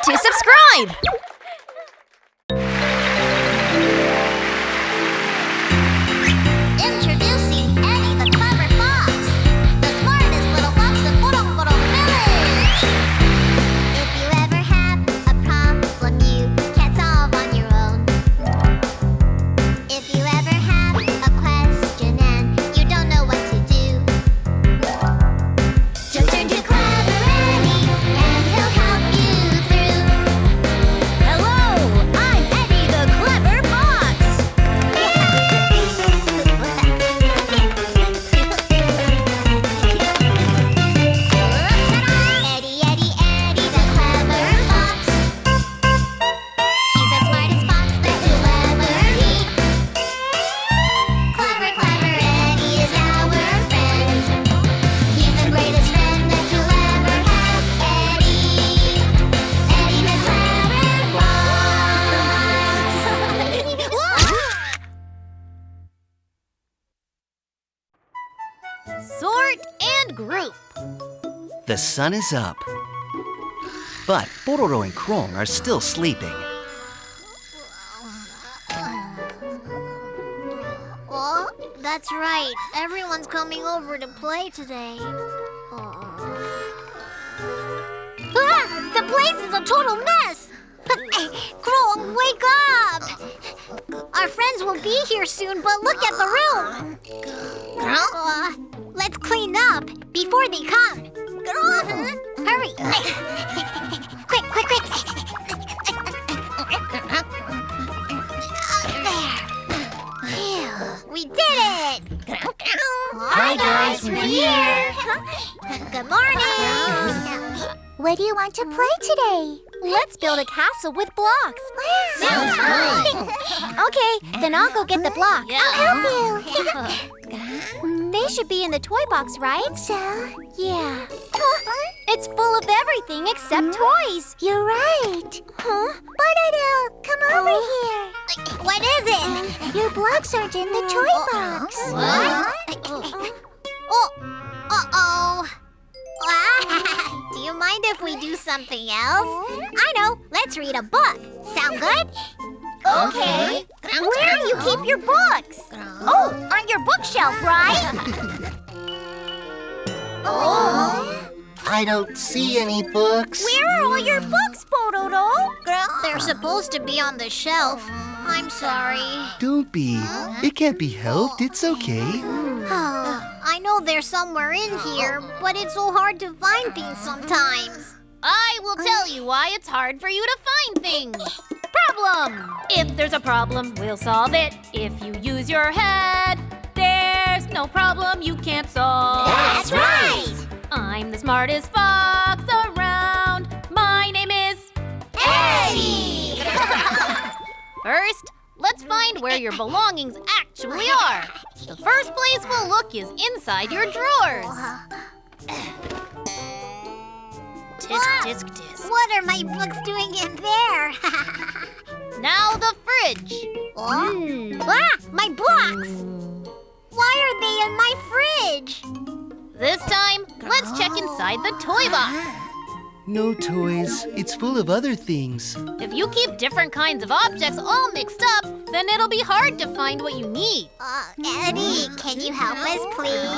to subscribe! Introducing Eddy the Clever Fox, the smartest little fox in Pororo Village. If you ever have a problem you can't solve on your own, if you ever have a question and you don't know what to do, just turn to Clever Eddy and he'll help you through. Hello, I'm Eddy the Clever Fox! Eddy, Eddy, Eddy, the clever fox. He's the smartest fox that you'll ever meet. Clever, clever Eddy is our friend. He's the greatest friend that you'll ever have. Eddy, Eddy the clever fox. Sort and group. The sun is up. But Pororo and Crong are still sleeping. Oh, that's right. Everyone's coming over to play today. Ah, the place is a total mess. Crong, wake up! Our friends will be here soon, but look at the room. Let's clean up before they come. Hurry! Quick, quick, quick! There. Phew, we did it! Hi guys, we're here! Good morning! What do you want to play today? Let's build a castle with blocks. Sounds fun! Okay, then I'll go get the blocks. I'll help you! They should be in the toy box, right? So? Yeah. It's full of everything except toys. You're right! Huh? Pororo, come over here! What is it? Your blocks aren't in the toy box. What? Oh! Uh-oh! Do you mind if we do something else? I know. Let's read a book. Sound good? Okay. Where do you keep your books? Oh, on your bookshelf, right? Oh. I don't see any books. Where are all your books, Pororo? They're supposed to be on the shelf. I'm sorry. Don't be. It can't be helped. It's okay. I know they're somewhere in here, but it's so hard to find things sometimes. I will tell you why it's hard for you to find things. Problem! If there's a problem, we'll solve it. If you use your head, there's no problem you can't solve. That's right! I'm the smartest fox around. My name is Eddy! First, let's find where your belongings actually are. The first place we'll look is inside your drawers. Tisk, tisk, tisk. What are my books doing in there? Now the fridge. Ah, my blocks! Why are they in my fridge? This time, let's check inside the toy box. No toys. It's full of other things. If you keep different kinds of objects all mixed up, then it'll be hard to find what you need. Eddy, can you help us, please?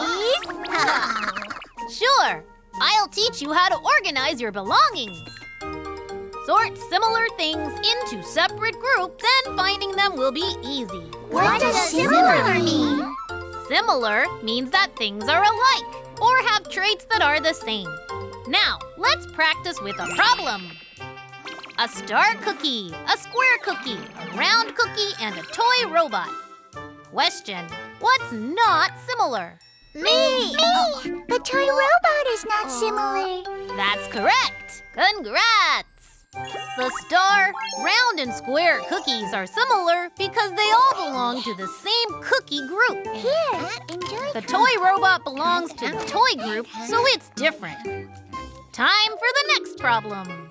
Sure, I'll teach you how to organize your belongings. Sort similar things into separate groups, then finding them will be easy. What does similar mean? Similar means that things are alike or have traits that are the same. Now, let's practice with a problem. A star cookie, a square cookie, a round cookie, and a toy robot. Question, what's not similar? Me! The toy robot is not similar. That's correct. Congrats! The star, round, and square cookies are similar because they all belong to the same cookie group. Here, enjoy. The toy robot belongs to the toy group, so it's different. Time for the next problem.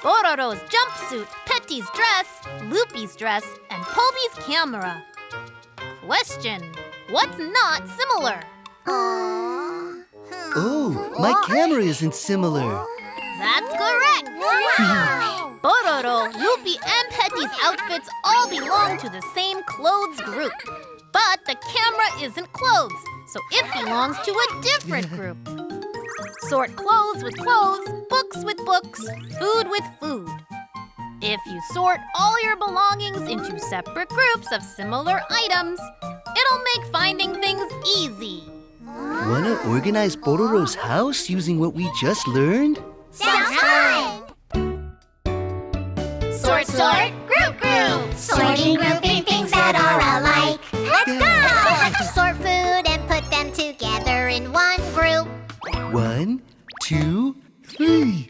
Pororo's jumpsuit, Petty's dress, Loopy's dress, and Poby's camera. Question, what's not similar? Oh, my camera isn't similar. That's correct. Wow! Pororo, Loopy, and Petty's outfits all belong to the same clothes group. But the camera isn't clothes, so it belongs to a different group. Sort clothes with clothes, books with books, food with food. If you sort all your belongings into separate groups of similar items, it'll make finding things easy. Wanna organize Pororo's house using what we just learned? Sounds fun! Sort, sort, group, group. Sorting, grouping things that are alike. Let's go! Sort food and put them together in one group. 1, 2, 3.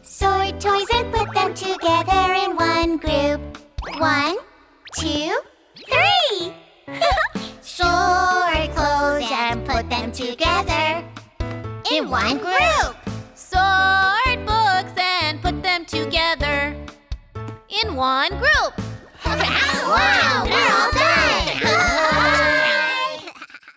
Sort toys and put them together in one group. 1, 2, 3. Sort clothes and put them together in one group. Sort books and put them together in one group.